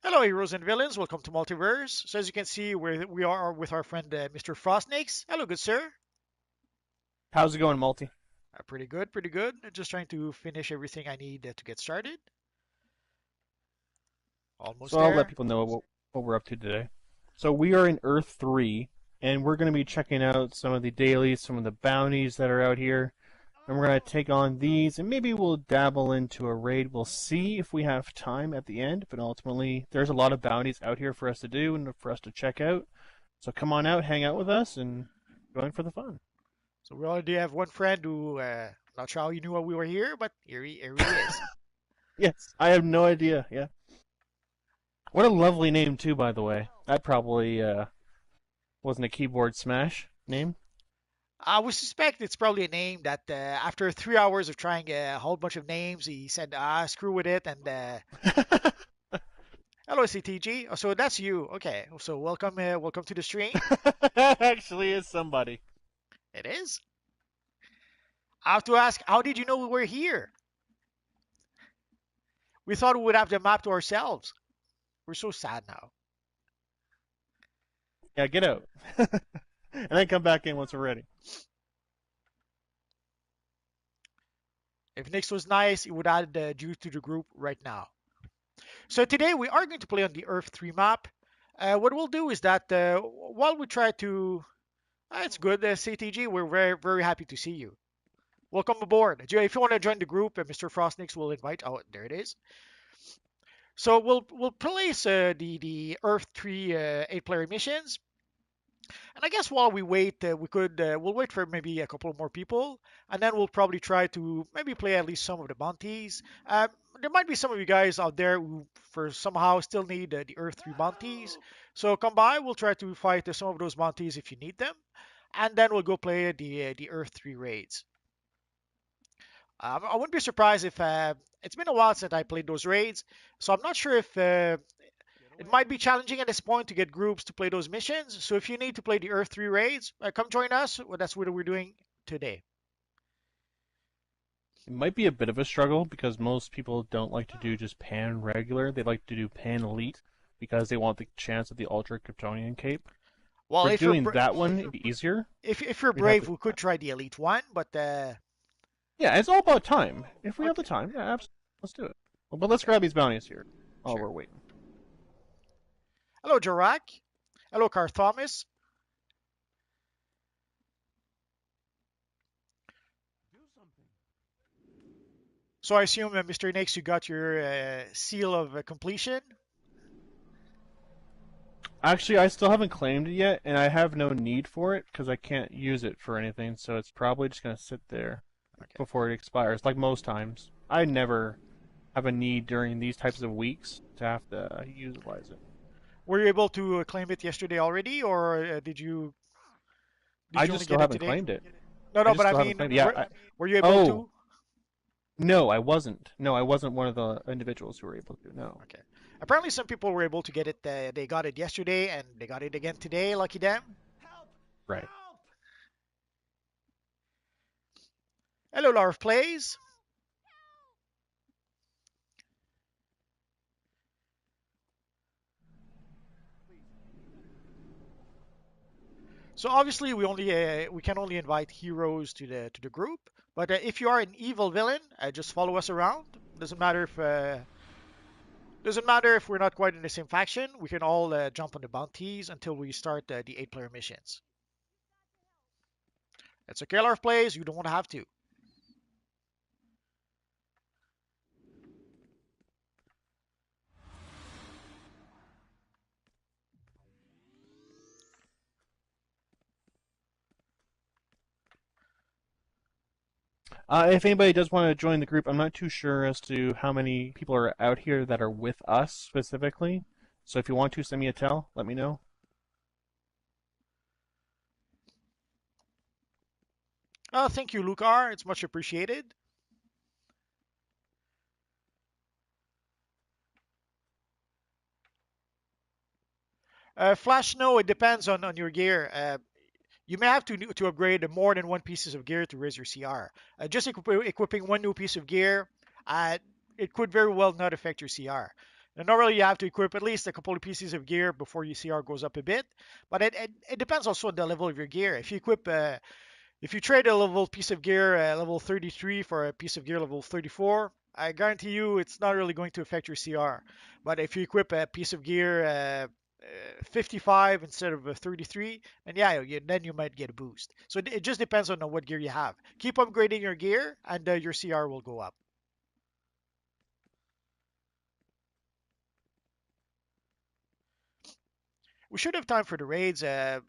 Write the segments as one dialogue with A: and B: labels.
A: Hello, heroes and villains. Welcome to Multiverse. So, as you can see, we are with our friend Mr. Frostnakes. Hello, good sir.
B: How's it going, Multi?
A: Pretty good, pretty good. Just trying to finish everything I need to get started.
B: So
A: Almost
B: I'll let
A: there.
B: people know what we're up to today. So we are in Earth 3, and we're going to be checking out some of the dailies, some of the bounties that are out here, and we're going to take on these, and maybe we'll dabble into a raid. We'll see if we have time at the end, but ultimately, there's a lot of bounties out here for us to do and for us to check out. So come on out, hang out with us, and join for the fun.
A: So, we already have one friend who, not sure how you knew we were here, but here he is.
B: Yes, I have no idea. Yeah. What a lovely name, too, by the way. That probably wasn't a keyboard smash name.
A: I would suspect it's probably a name that after 3 hours of trying a whole bunch of names, he said, screw with it. And hello, CTG. Oh, so that's you. Okay. So, welcome to the stream.
B: Actually, is somebody.
A: It is. I have to ask, how did you know we were here? We thought we would have the map to ourselves. We're so sad now.
B: Yeah, get out. And then come back in once we're ready.
A: If Nix was nice, he would add you to the group right now. So today we are going to play on the Earth 3 map. What we'll do is that while we try to... it's good, CTG. We're very, very happy to see you. Welcome aboard. If you want to join the group, Mr. Frostnix will invite... Oh, there it is. So we'll place the Earth 3 8-player missions. And I guess while we wait, we'll wait for maybe a couple more people, and then we'll probably try to maybe play at least some of the bounties. There might be some of you guys out there who, for somehow, still need the Earth 3 bounties. So come by. We'll try to fight some of those bounties if you need them, and then we'll go play the Earth 3 raids. I wouldn't be surprised if it's been a while since I played those raids, so I'm not sure if it might be challenging at this point to get groups to play those missions. So if you need to play the Earth 3 raids, come join us. Well, that's what we're doing today.
B: It might be a bit of a struggle because most people don't like to do just pan regular. They like to do pan elite because they want the chance of the ultra Kryptonian cape.
A: Well,
B: For doing that one, it'd be easier.
A: if you're
B: We'd have
A: brave,
B: to.
A: we could try the Elite one, but
B: Yeah, it's all about time. If we have the
A: okay,
B: time, yeah, absolutely. Let's do it. Well, but let's grab these bounties here while
A: sure.
B: we're waiting.
A: Hello, Jarak. Hello, Carthomas. So I assume, Mr. Nix, you got your seal of completion.
B: Actually, I still haven't claimed it yet, and I have no need for it because I can't use it for anything, so it's probably just going to sit there
A: Okay.
B: before it expires, like most times. I never have a need during these types of weeks to have to utilize it.
A: Were you able to claim it yesterday already, or did
B: I
A: you
B: just
A: only
B: still
A: get it
B: haven't
A: today?
B: claimed it.
A: No,
B: I
A: no,
B: just
A: but I
B: still haven't
A: mean,
B: claimed it. Yeah.
A: were you able
B: Oh,
A: to?
B: no, I wasn't. No, I wasn't one of the individuals who were able to. No.
A: Okay. Apparently, some people were able to get it. They got it yesterday, and they got it again today. Lucky them.
B: Right.
A: Hello, Larv Plays. So obviously, we can only invite heroes to the group. But if you are an evil villain, just follow us around. Doesn't matter if we're not quite in the same faction. We can all jump on the bounties until we start the 8-player missions. It's okay, Larv Plays. You don't have to.
B: If anybody does want to join the group, I'm not too sure as to how many people are out here that are with us specifically. So if you want to send me a tell, let me know.
A: Thank you, Lucar. It's much appreciated. Flash Snow, it depends on your gear. You may have to upgrade more than one pieces of gear to raise your CR. Just equipping one new piece of gear, uh, it could very well not affect your CR. And normally you have to equip at least a couple of pieces of gear before your CR goes up a bit. But it depends also on the level of your gear. If you trade a level piece of gear level 33 for a piece of gear level 34, I guarantee you it's not really going to affect your CR. But if you equip a piece of gear 55 instead of a 33, and yeah, then you might get a boost. So it just depends on what gear you have. Keep upgrading your gear, and your CR will go up. We should have time for the raids. I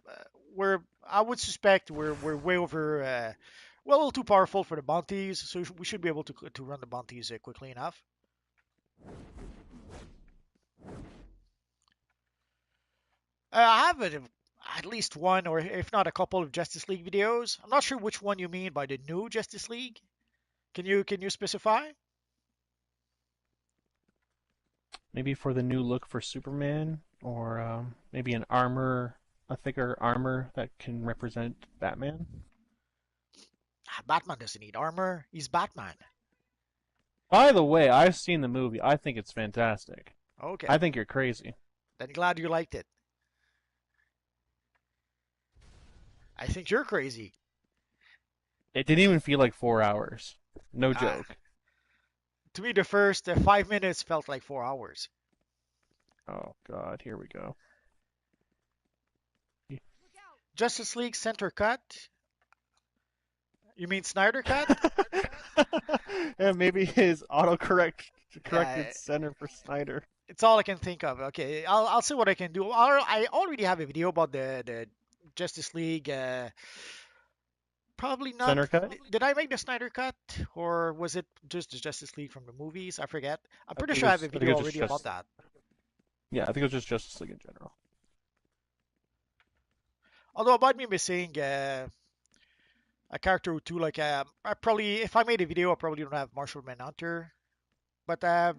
A: would suspect we're way over. Well, a little too powerful for the bounties, so we should be able to run the bounties quickly enough. I have at least one, or if not a couple of Justice League videos. I'm not sure which one you mean by the new Justice League. Can you specify?
B: Maybe for the new look for Superman, or maybe a thicker armor that can represent Batman.
A: Batman doesn't need armor. He's Batman.
B: By the way, I've seen the movie. I think it's fantastic.
A: Okay,
B: I think you're crazy.
A: then glad you liked it. I think you're crazy.
B: It didn't even feel like 4 hours. No
A: Ah,
B: joke.
A: to me, the first 5 minutes felt like 4 hours.
B: Oh God, here we go.
A: Justice League center cut. You mean Snyder cut?
B: Yeah, maybe his autocorrect
A: Yeah,
B: corrected center for Snyder.
A: it's all I can think of. Okay, I'll see what I can do. I already have a video about the Justice League. Probably not.
B: Center cut?
A: Did I make the Snyder cut, or was it just the Justice League from the movies? I forget. I'm
B: I
A: pretty
B: think it
A: sure I have
B: was.
A: a
B: I think it
A: video
B: was just
A: already about that.
B: Yeah, I think it was just Justice League in general.
A: Although about me missing a character or two, like I probably if I made a video, I probably don't have Marshall Manhunter. But I'm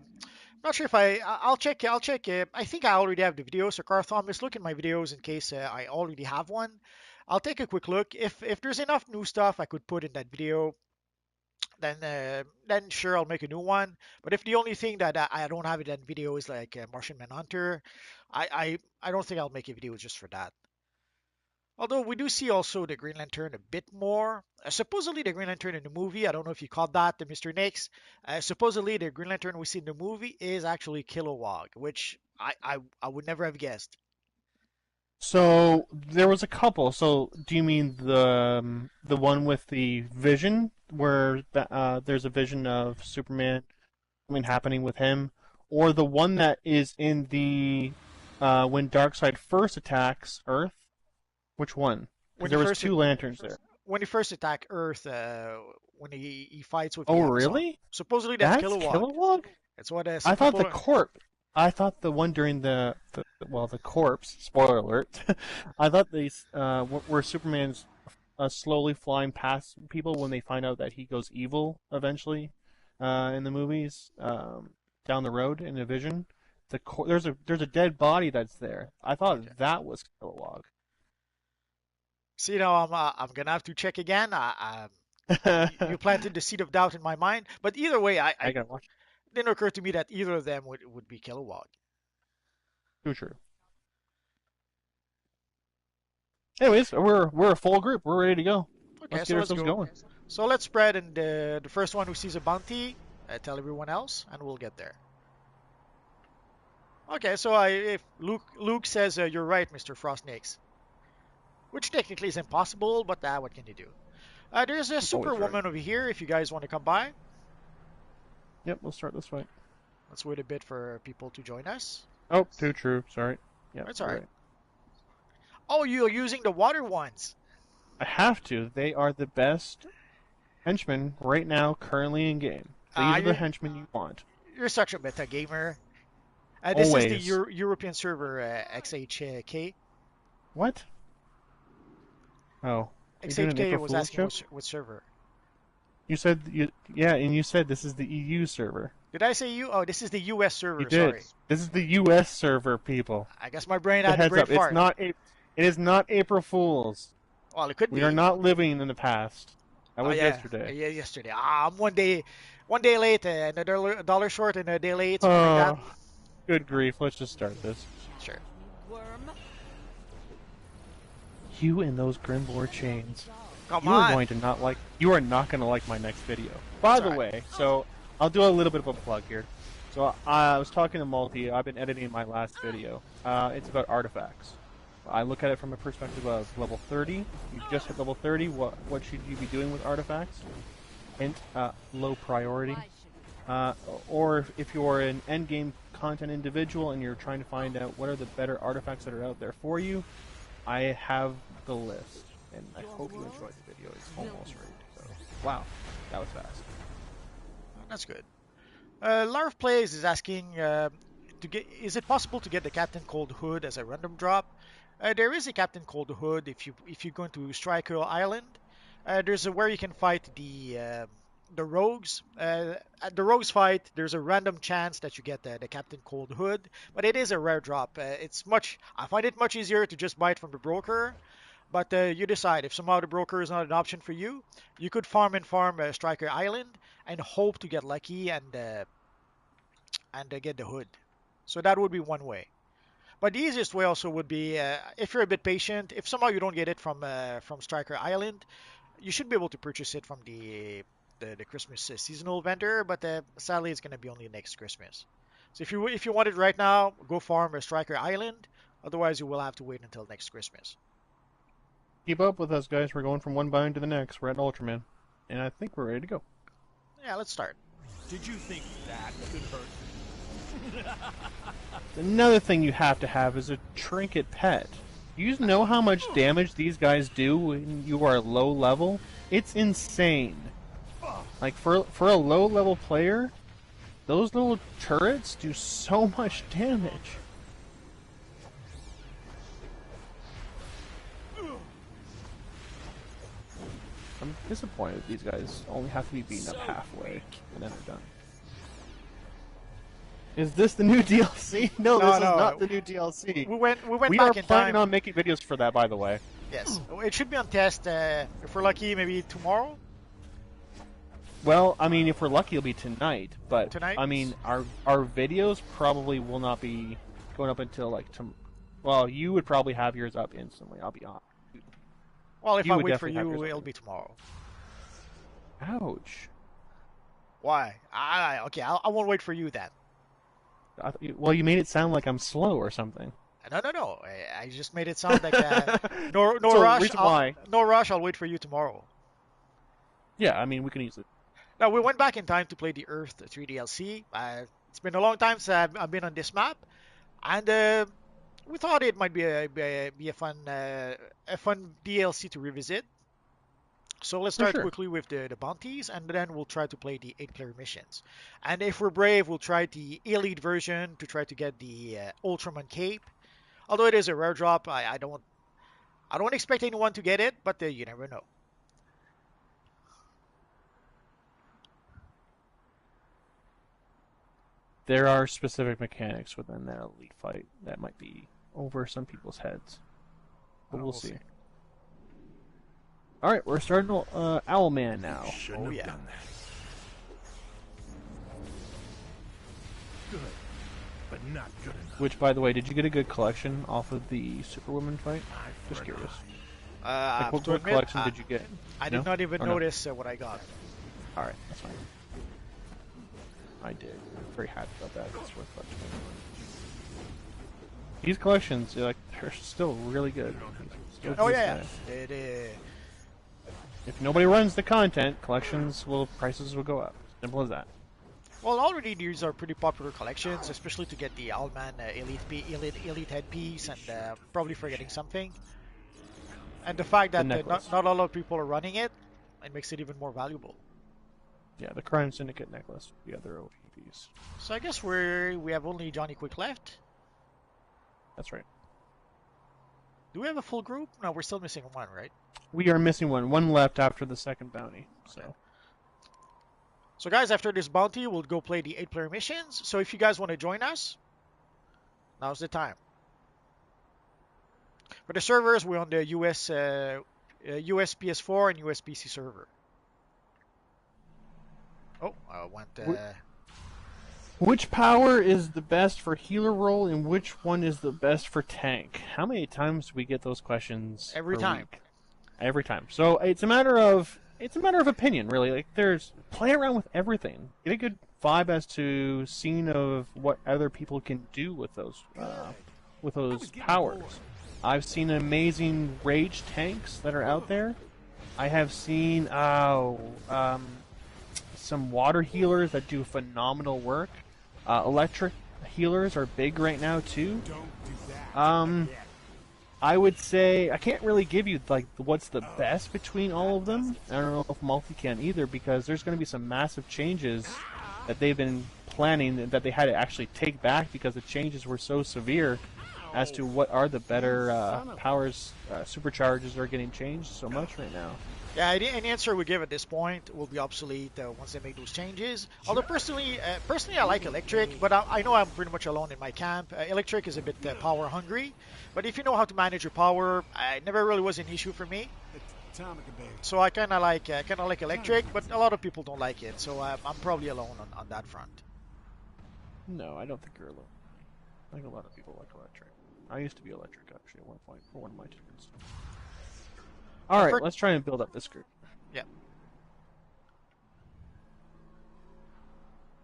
A: not sure if I'll check. I'll check. I think I already have the video. So Carl Thomas, look at my videos in case I already have one. I'll take a quick look. If there's enough new stuff I could put in that video, then sure I'll make a new one. But if the only thing that I don't have in that video is like Martian Manhunter, I don't think I'll make a video just for that. Although we do see also the Green Lantern a bit more. Supposedly the Green Lantern in the movie, I don't know if you caught that, the Mr. Nix. Supposedly the Green Lantern we see in the movie is actually Kilowog, which I would never have guessed.
B: So there was a couple. So do you mean the one with the vision, where there's a vision of Superman, happening with him, or the one that is in the when Darkseid first attacks Earth? Which one? Because
A: When he
B: there was
A: first
B: two lanterns there.
A: when he first attacked Earth, when he fights with the
B: Oh,
A: Amazon.
B: really?
A: Supposedly that's
B: That's
A: Kilowog.
B: Kilowog?
A: That's what
B: I
A: some
B: thought
A: people
B: the corp. I thought the one during the corpse. Spoiler alert. I thought these where Superman's slowly flying past people when they find out that he goes evil eventually in the movies down the road in a vision. There's a dead body that's there. I
A: Okay.
B: thought that was Kilowog.
A: See now I'm gonna have to check again. You planted the seed of doubt in my mind, but either way, I
B: I gotta watch.
A: it didn't occur to me that either of them would be Kilowog.
B: Too true. Anyways, we're a full group. We're ready to go.
A: Okay,
B: Let's
A: so
B: get
A: let's
B: ourselves
A: go.
B: going.
A: So let's spread, and the first one who sees a bounty, tell everyone else, and we'll get there. Okay, so if Luke says you're right, Mr. Frostnix, which technically is impossible, but what can you do? There's a
B: He's always right.
A: Superwoman over here. If you guys want to come by,
B: Yep, we'll start this way.
A: let's wait a bit for people to join us.
B: Oh, too true. Sorry. Yep,
A: That's all
B: you're
A: right.
B: right.
A: Oh, you're using the water ones.
B: I have to. They are the best henchmen right now, currently in game. These are the
A: You,
B: henchmen you want.
A: you're such a meta gamer. This is the
B: Always.
A: European server XHK.
B: What? Oh, you doing an
A: XHK
B: April
A: was
B: Fool's
A: asking
B: joke?
A: what server.
B: Yeah, and you said this is the EU server.
A: Did I say you? Oh, this is the US
B: You
A: server.
B: did.
A: Sorry.
B: This is the US server, people.
A: I guess my brain
B: The
A: had a
B: heads
A: brain
B: up. It's
A: fart.
B: not. It is not April Fools.
A: Well, it could
B: We are
A: be.
B: not living in the past. That
A: Oh
B: was
A: yeah,
B: yesterday.
A: yeah, yesterday. I'm one day late, and a dollar short, and a day late, something like that.
B: Oh, Good grief, let's just start this.
A: Sure.
B: You and those Grimlore chains.
A: Come
B: You are
A: on.
B: going to not like. You are not going to like my next video. By
A: It's
B: the
A: alright.
B: way, so I'll do a little bit of a plug here. So I was talking to Multi. I've been editing my last video. It's about artifacts. I look at it from a perspective of level 30. You just hit level 30. What should you be doing with artifacts? Hint: low priority. Or if you're an endgame content individual and you're trying to find out what are the better artifacts that are out there for you, I have the list, and I hope you enjoyed the video. It's almost ready to go. Wow, that was fast.
A: That's good. Larv Plays is asking is it possible to get the Captain Cold Hood as a random drop? There is a Captain Cold Hood if you're going to Striker Island. There's where you can fight the rogues. At the rogues fight, there's a random chance that you get the Captain Cold Hood, but it is a rare drop. I find it much easier to just buy it from the broker. But you decide if somehow the broker is not an option for you, you could farm and farm Striker Island and hope to get lucky and get the hood. So that would be one way. But the easiest way also would be if you're a bit patient. If somehow you don't get it from Striker Island, you should be able to purchase it from the Christmas seasonal vendor. But sadly, it's going to be only next Christmas. So if you want it right now, go farm a Striker Island. Otherwise, you will have to wait until next Christmas.
B: Keep up with us, guys. We're going from one biome to the next. We're at Ultraman, and I think we're ready to go.
A: Yeah, let's start.
C: Did you think that could hurt?
B: Another thing you have to have is a trinket pet. You know how much damage these guys do when you are low level? It's insane. Like for a low level player, those little turrets do so much damage. I'm disappointed these guys only have to be beaten up halfway and then they're done. Is this the new DLC? No,
A: No,
B: this is
A: no.
B: not the new DLC.
A: We went
B: We
A: back
B: are
A: in
B: planning
A: time.
B: on making videos for that, by the way.
A: Yes, it should be on test. If we're lucky, maybe tomorrow.
B: Well, I mean, if we're lucky, it'll be tonight. But
A: Tonight?
B: I mean, our videos probably will not be going up until like well, you would probably have yours up instantly. I'll be honest.
A: Well, if
B: You
A: I
B: would
A: wait for
B: definitely have
A: you,
B: yours
A: it'll
B: up.
A: be tomorrow.
B: Ouch.
A: Why? Okay, I won't wait for you then.
B: Well, you made it sound like I'm slow or something.
A: No. I just made it sound like no
B: So,
A: rush.
B: reason why?
A: No rush. I'll wait for you tomorrow.
B: Yeah, I mean, we can easily.
A: Now we went back in time to play the Earth 3 DLC. It's been a long time since I've been on this map, and we thought it might be a fun DLC to revisit. So let's
B: For
A: start
B: sure.
A: quickly with the bounties, and then we'll try to play the 8-player missions. And if we're brave, we'll try the Elite version to try to get the Ultraman Cape. Although it is a rare drop, I don't expect anyone to get it, but you never know.
B: There are specific mechanics within that elite fight that might be over some people's heads. But we'll see. Alright, we're starting Owlman now.
C: Shouldn't have
A: Yeah.
C: done that. Good, but not good enough.
B: Which, by the way, did you get a good collection off of the Superwoman fight?
C: I
B: Just
C: forgot.
B: curious.
A: I
B: Like,
A: have
B: what
A: to admit,
B: collection did you get?
A: I
B: No?
A: did not even
B: Or no?
A: notice what I got.
B: Alright, that's fine. I did. I'm very happy about that. It's worth much money. These collections, they're still really good. Still
A: Oh
B: good
A: yeah,
B: stuff. If nobody runs the content, prices will go up. Simple as that.
A: Well, already these are pretty popular collections, especially to get the Owlman Elite headpiece, and probably forgetting something. And the fact that
B: necklace.
A: not a lot of people are running it, it makes it even more valuable.
B: Yeah, the Crime Syndicate necklace, the other OP piece.
A: So I guess we have only Johnny Quick left.
B: That's right.
A: Do we have a full group? No, we're still missing one, right?
B: We are missing one. One left after the second bounty. So
A: So guys, after this bounty, we'll go play the 8-player missions. So if you guys want to join us, now's the time. For the servers, we're on the US PS4 and US PC server. Oh, I went.
B: Which power is the best for healer role, and which one is the best for tank? How many times do we get those questions
A: Every
B: per
A: time.
B: week? Every time. So it's a matter of opinion, really. Like, play around with everything. Get a good vibe as to seeing of what other people can do with those powers. I've seen amazing rage tanks that are out there. I have seen some water healers that do phenomenal work. Electric healers are big right now too. I would say I can't really give you like what's the best between all of them. I don't know if multi can either, because there's going to be some massive changes that they've been planning that they had to actually take back because the changes were so severe as to what are the better powers. Supercharges are getting changed so much right now.
A: Yeah, any answer we give at this point will be obsolete once they make those changes. Although personally I like electric, but I know I'm pretty much alone in my camp. Electric is a bit power hungry, but if you know how to manage your power, it never really was an issue for me. So I kind of like electric, but a lot of people don't like it. So I'm probably alone on that front.
B: No, I don't think you're alone. I think a lot of people like electric. I used to be electric actually at one point for one of my turns. All right, let's try and build up this group.
A: Yeah.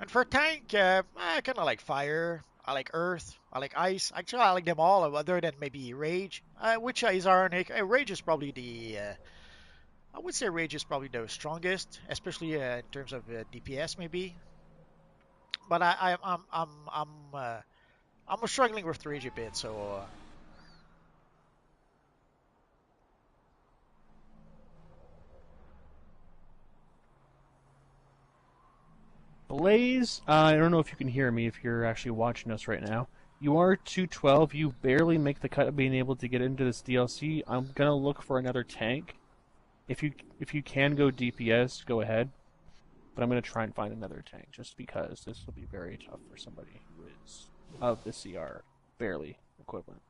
A: And for tank, I kind of like fire. I like earth. I like ice. Actually, I like them all, other than maybe rage, which is ironic. Rage is probably I would say rage is probably the strongest, especially in terms of DPS maybe. But I'm struggling with rage a bit, so.
B: Blaze, I don't know if you can hear me if you're actually watching us right now. You are 212. You barely make the cut of being able to get into this DLC. I'm gonna look for another tank. If you can go DPS, go ahead. But I'm gonna try and find another tank just because this will be very tough for somebody who is of the CR barely equivalent.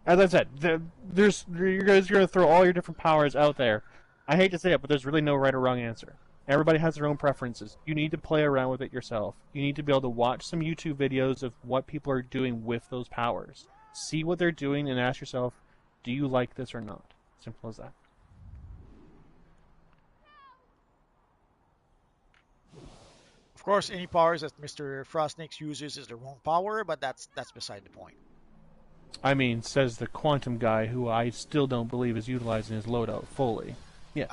B: As I said, you guys are gonna throw all your different powers out there. I hate to say it, but there's really no right or wrong answer. Everybody has their own preferences. You need to play around with it yourself. You need to be able to watch some YouTube videos of what people are doing with those powers. See what they're doing and ask yourself, do you like this or not? Simple as that.
A: Of course, any powers that Mr. Frostnix uses is the wrong power, but that's beside the point.
B: I mean, says the quantum guy, who I still don't believe is utilizing his loadout fully. Yes,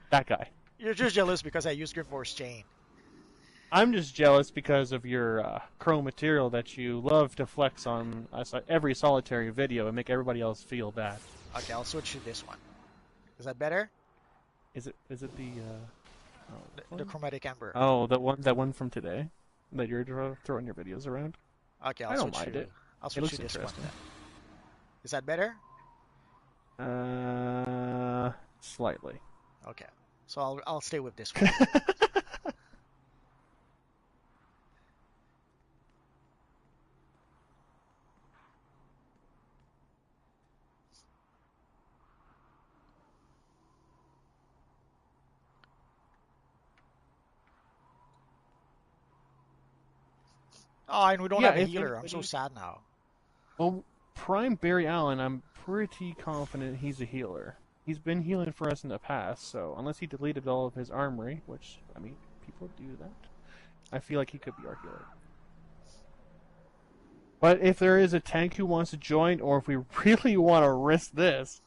B: that guy.
A: You're just jealous because I use Grim Force Chain.
B: I'm just jealous because of your chrome material that you love to flex on every solitary video and make everybody else feel bad.
A: Okay, I'll switch to this one. Is that better?
B: Is it the
A: the chromatic amber?
B: Oh, that one from today that you're throwing your videos around?
A: Okay,
B: I don't mind it.
A: I'll switch to this one then. Is that better?
B: Slightly.
A: Okay, so I'll stay with this one. Oh, and we don't have a healer. I'm so sad now.
B: Well, Prime Barry Allen, I'm pretty confident he's a healer. He's been healing for us in the past, so unless he deleted all of his armory, which, I mean, people do that, I feel like he could be our healer. But if there is a tank who wants to join, or if we really want to risk this,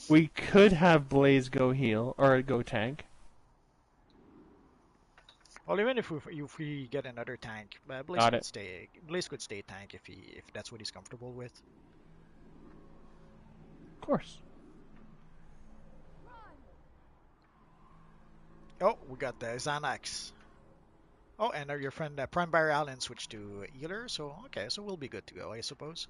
B: we could have Blaze go heal, or go tank.
A: Well, even if we get another tank, Blaze could stay tank if that's what he's comfortable with.
B: Of course.
A: Oh, we got the Xanax. Oh, and your friend Prime Barry Allen switched to healer, so okay, so we'll be good to go, I suppose.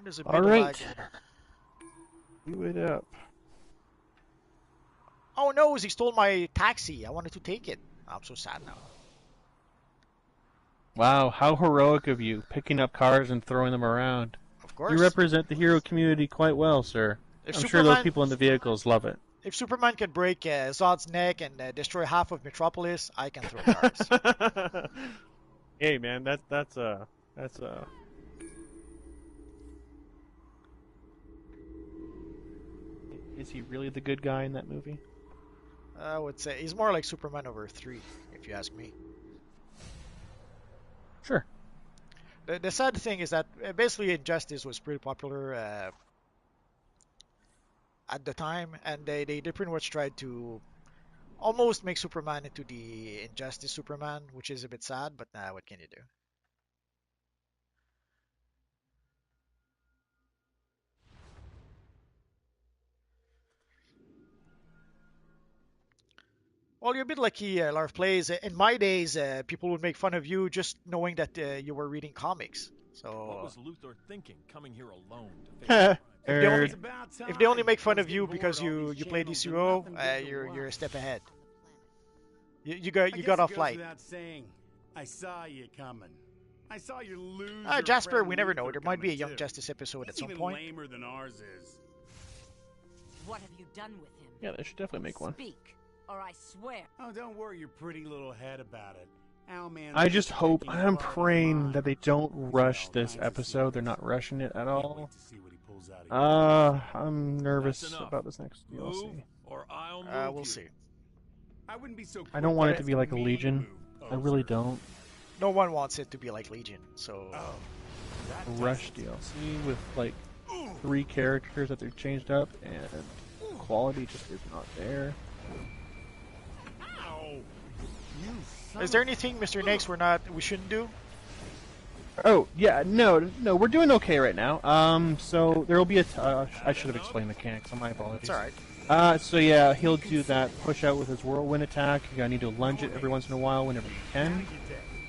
A: There's a bit
B: all right.
A: lag.
B: Do it up.
A: Oh no, he stole my taxi. I wanted to take it. I'm so sad now.
B: Wow, how heroic of you, picking up cars and throwing them around.
A: Of
B: You
A: course.
B: represent the hero community quite well, sir.
A: If
B: I'm sure those
A: Superman
B: people in the vehicles love it.
A: if Superman can break Zod's neck and destroy half of Metropolis, I can throw cars.
B: Hey, man, that's. Is he really the good guy in that movie?
A: I would say he's more like Superman over 3, if you ask me.
B: Sure.
A: The sad thing is that basically Injustice was pretty popular at the time, and they pretty much tried to almost make Superman into the Injustice Superman, which is a bit sad, but what can you do? Well, you're a bit lucky, Larv Plays. In my days, people would make fun of you just knowing that you were reading comics.
C: What
A: So
C: was Luthor thinking, coming here alone to face
B: Nerd.
A: if they only
D: About
A: if they only
D: time.
A: make fun
D: I was
A: of you
D: getting
A: because
D: bored, all
A: you
D: these
A: play
D: channels and
A: DCUO,
D: nothing good to
A: you're a
D: watch.
A: step ahead. You
D: I
A: got
D: guess
A: off
D: it goes
A: light.
D: without saying, I saw you coming. I saw your loser
A: Jasper,
D: friend
A: we never know.
D: Luthor
A: There might be a
D: coming,
A: Young
D: too.
A: Justice episode at
D: He's
A: some
D: even
A: point.
D: lamer than ours is.
E: What have you done with him?
B: Yeah, they should definitely make one.
E: Speak, or I swear.
D: Oh, don't worry your pretty little head about it. Owlman
B: I just hope,
D: taking
B: I'm
D: part of
B: praying
D: mine.
B: that they don't
D: He's got
B: rush
D: all
B: this
D: kinds of
B: episode. They're
D: secrets.
B: not rushing it at
D: Can't
B: all.
D: wait to see what he pulls out of you.
B: I'm nervous
C: That's enough.
B: about this next
C: Move,
B: DLC.
C: or I'll move
A: We'll
C: you.
A: see.
D: I wouldn't be so
B: I don't want it to
D: quick
B: be like a
D: me
B: Legion.
D: move,
B: I really
D: poser.
B: don't.
A: No one wants it to be like Legion, so
D: Oh,
B: A
D: that
B: rush
D: doesn't-
B: DLC with like 3 characters that they've changed up and quality just is not there.
D: Ow! You son
A: is there
D: of a-
A: anything, Mr. Nix, we shouldn't do?
B: Oh yeah, no, we're doing okay right now. So there will be I should have explained mechanics. On my apologies.
A: It's alright.
B: So yeah, he'll do that push out with his whirlwind attack. You're gonna need to lunge it every once in a while whenever you can.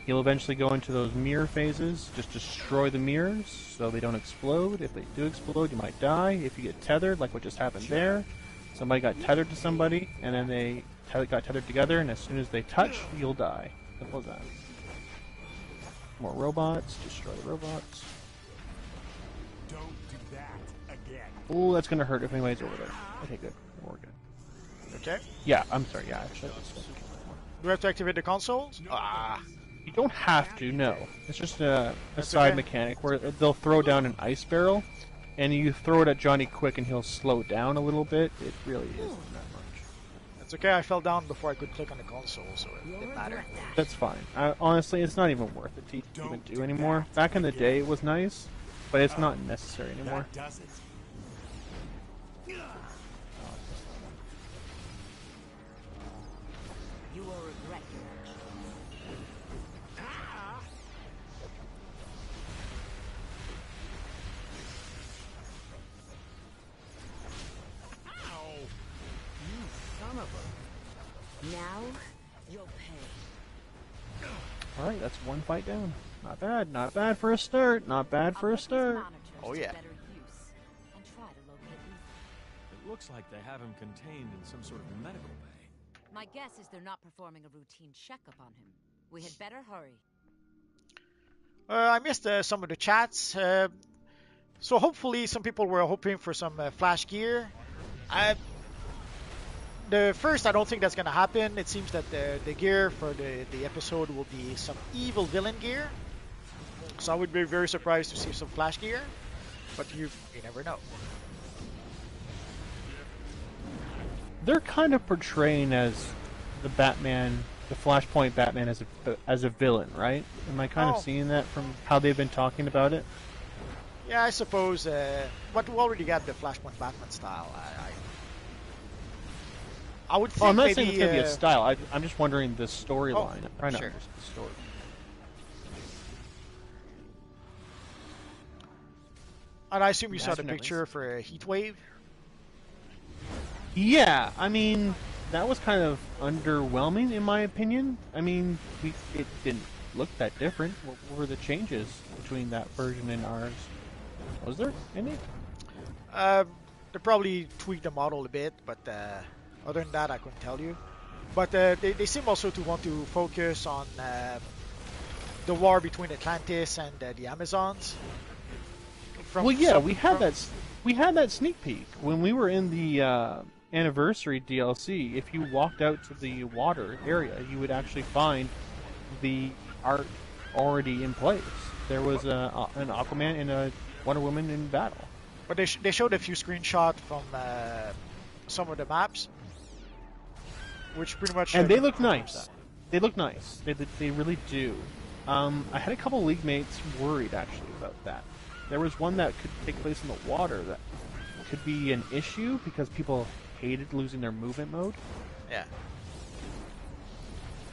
B: He'll eventually go into those mirror phases. Just destroy the mirrors so they don't explode. If they do explode, you might die. If you get tethered, like what just happened there, somebody got tethered to somebody, and then they got tethered together, and as soon as they touch, you'll die. Simple as that. More robots. Destroy the robots.
D: Don't do that again.
B: Oh, that's gonna hurt if anybody's over there. Okay, good. We're good.
A: Okay.
B: Yeah, I'm sorry. Yeah, actually,
A: Do we have to activate the consoles?
B: you don't have to. No, it's just a
A: That's
B: side
A: okay.
B: mechanic where they'll throw down an ice barrel, and you throw it at Johnny quick, and he'll slow down a little bit. It really isn't that much.
A: It's okay, I fell down before I could click on the console, so it didn't matter.
B: That's fine. Honestly, it's not even worth it to even do anymore. Back in the day, it was nice, but it's not necessary anymore.
D: That does it.
E: You will regret your actions.
D: Ow! You son of a...
E: Now, you'll pay.
B: All right, that's one fight down. Not bad. Not bad for a start. Not bad for
E: I'll
B: a
E: put these
B: start.
E: monitors
A: Oh,
E: to
A: yeah.
E: better use and try to locate Luthor.
C: It looks like they have him contained in some sort of medical bay.
E: My guess is they're not performing a routine checkup on him. We had better hurry.
A: I missed some of the chats. So hopefully some people were hoping for some flash gear. I don't think that's going to happen. It seems that the gear for the episode will be some evil villain gear. So I would be very surprised to see some flash gear. But you never know.
B: They're kind of portraying as the Batman, the Flashpoint Batman as a villain, right? Am I kind
A: Oh.
B: of seeing that from how they've been talking about it?
A: Yeah, I suppose. But we already got the Flashpoint Batman style. I would think
B: Well, I'm not
A: maybe,
B: saying it's going to be a style. I'm just wondering the storyline.
A: Oh,
B: I'm trying to
A: sure.
B: understand the story.
A: And I assume you saw the
B: Definitely.
A: picture for Heatwave.
B: Yeah, I mean, that was kind of underwhelming in my opinion. I mean, it didn't look that different. What were the changes between that version and ours? Was there any?
A: They probably tweaked the model a bit, but other than that, I couldn't tell you. But they seem also to want to focus on the war between Atlantis and the Amazons. from
B: Well, yeah,
A: some,
B: we had that sneak peek when we were in the anniversary DLC. If you walked out to the water area, you would actually find the art already in place. There was an Aquaman and a Wonder Woman in battle.
A: but they showed a few screenshots from some of the maps, which pretty much
B: And they look
A: confirms
B: nice.
A: that.
B: They look nice. They really do. I had a couple league mates worried actually about that. There was one that could take place in the water that could be an issue because people hated losing their movement mode.
A: Yeah.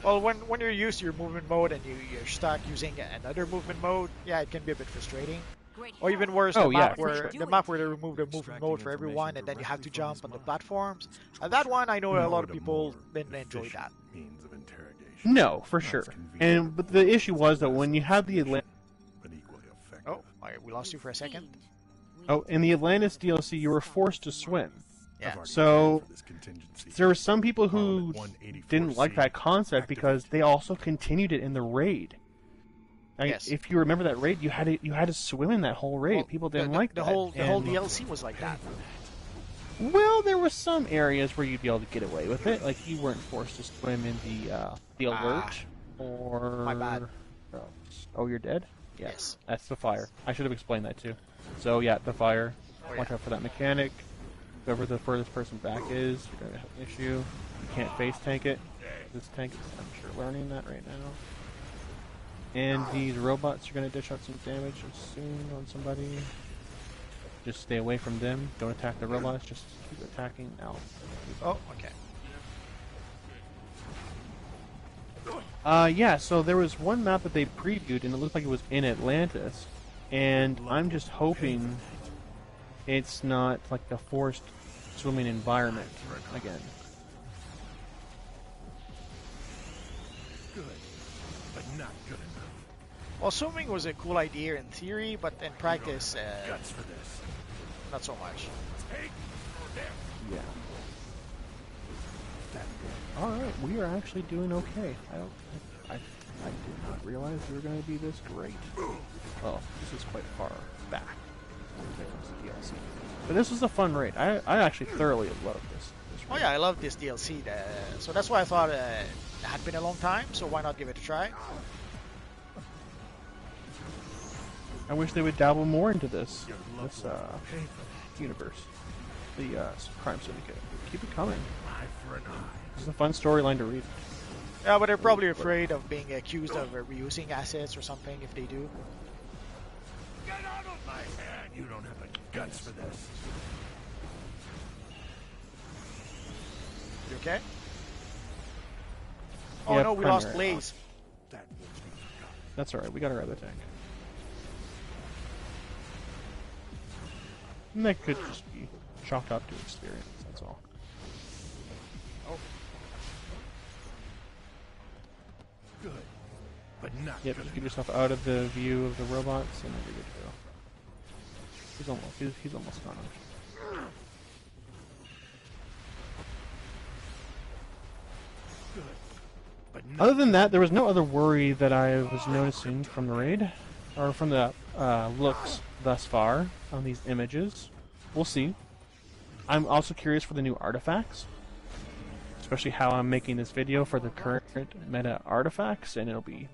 A: Well, when you're used to your movement mode and you're stuck using another movement mode, yeah, it can be a bit frustrating.
E: Great
A: Or even
E: help.
A: worse,
B: Oh,
A: the
B: yeah,
A: map
B: for
A: where
B: sure.
A: the map where they remove the movement mode for everyone, and then you have to jump on the platforms. That one, I know a lot of people didn't enjoy that.
D: Means of interrogation.
B: No, for sure. But the issue was that when you have the
D: But equally effective.
A: Oh, we lost you for a second.
B: in the Atlantis DLC, you were forced to swim.
A: Yeah.
D: I've already
B: So
D: paid for this contingency.
B: there were some people who
D: Parliament
B: didn't like
D: 184C
B: that concept because they also continued it in the raid.
A: Yes.
B: If you remember that raid, you had to swim in that whole raid.
A: Well,
B: People didn't
A: the
B: like
A: the
B: that.
A: whole
B: And-
A: DLC was like that.
B: Well, there were some areas where you'd be able to get away with it, like you weren't forced to swim in the alert or.
A: My bad.
B: Oh, you're dead. Yeah,
A: Yes.
B: that's the fire. I should have explained that too. So yeah, the fire.
A: Oh,
B: Watch
A: yeah.
B: out for that mechanic. Whoever the furthest person back is, you're gonna have an issue. You can't face tank it. This tank is, I'm sure, learning that right now. And these robots are gonna dish out some damage soon on somebody. Just stay away from them. Don't attack the robots. Just keep attacking. Now.
A: Oh, okay.
B: Yeah. So there was one map that they previewed, and it looked like it was in Atlantis. And I'm just hoping it's not like a forced swimming environment again.
D: Good, but not good enough.
A: Well, swimming was a cool idea in theory, but in practice,
D: Guts for this.
A: not so much.
D: Take or them.
B: Yeah. All right, we are actually doing okay. I did not realize we were going to be this great. Well, this is quite far back when it comes to DLC. But this was a fun raid. I actually thoroughly loved this
A: Oh
B: raid.
A: yeah, I love this DLC. So that's why I thought it had been a long time. So why not give it a try?
B: I wish they would dabble more into this universe, the Crime Syndicate. Keep it coming.
D: Eye for an eye.
B: It's a fun storyline to read.
A: Yeah, but they're probably afraid of being accused of reusing assets or something if they do.
D: Get out of my head! You don't have the guts for this.
A: You okay? Oh
B: Yeah,
A: no, we lost
B: primary.
A: Blaze.
D: That will be forgotten.
B: That's alright, we got our other tank. And that could just be chalked up to experience, that's all.
A: Oh,
D: Good, but not
B: Yep,
D: good
B: just get
D: enough.
B: yourself out of the view of the robots and then you're good to go. He's almost gone.
D: Good, but not
B: Other than that, there was no other worry that I was noticing from the raid, or from the looks thus far on these images. We'll see. I'm also curious for the new artifacts, especially how I'm making this video for the current meta artifacts, and it'll be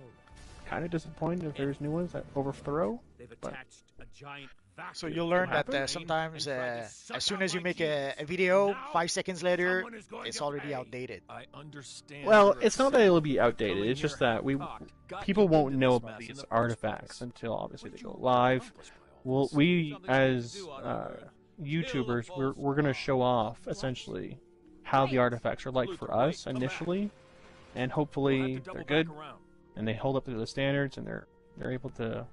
B: kind of disappointing if there's new ones that overthrow.
C: They've
B: But
C: attached a giant vacuum
A: so you'll learn
C: to my
A: that
C: brain
A: sometimes
C: and tried to
A: as
C: suck
A: soon
C: out
A: as you
C: my
A: make
C: genes.
A: a video,
D: Now
A: 5 seconds later,
D: someone is going
A: it's
D: to
A: already
D: pay.
A: outdated.
C: I understand.
B: Well,
C: you're
B: it's not that
C: upset.
B: it'll be outdated.
C: Filling
B: It's just
C: your
B: that
C: cock got
B: people
C: you
B: won't
C: into
B: know
C: this
B: about
C: mess in
B: these
C: the first
B: artifacts
C: place.
B: until obviously they
C: What
B: go
C: you
B: live.
C: accomplished, my old
B: Well,
C: friend.
B: we
C: Something you can
B: as
C: do on Earth.
B: YouTubers, we're gonna show off essentially how the artifacts are like for us initially, and
C: We'll have
B: hopefully
C: to double
B: they're
C: back
B: good
C: around.
B: and they hold up to the standards and they're able to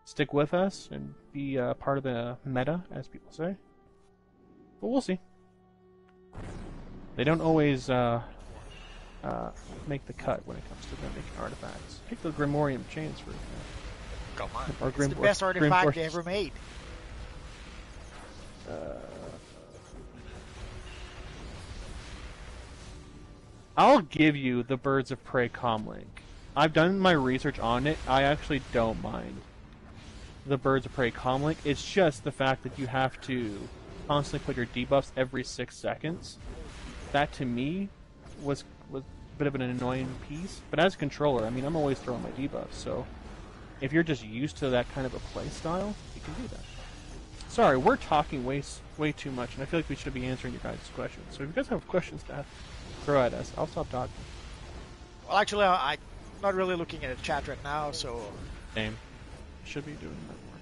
B: stick with us and be part of the meta, as people say. But we'll see. They don't always make the cut when it comes to them making artifacts. Take the Grimorium chains for example.
A: Come on.
B: Or
A: It's the best artifact
B: Force.
A: they ever made.
B: I'll give you the Birds of Prey comlink. I've done my research on it. I actually don't mind the Birds of Prey comlink. It's just the fact that you have to constantly put your debuffs every 6 seconds. That to me was a bit of an annoying piece. But as a controller, I mean, I'm always throwing my debuffs, so if you're just used to that kind of a play style, you can do that. Sorry, we're talking way too much, and I feel like we should be answering your guys' questions. So if you guys have questions to throw at us, I'll stop talking.
A: Well, actually, I'm not really looking at the chat right now, so...
B: Same. Should be doing that more.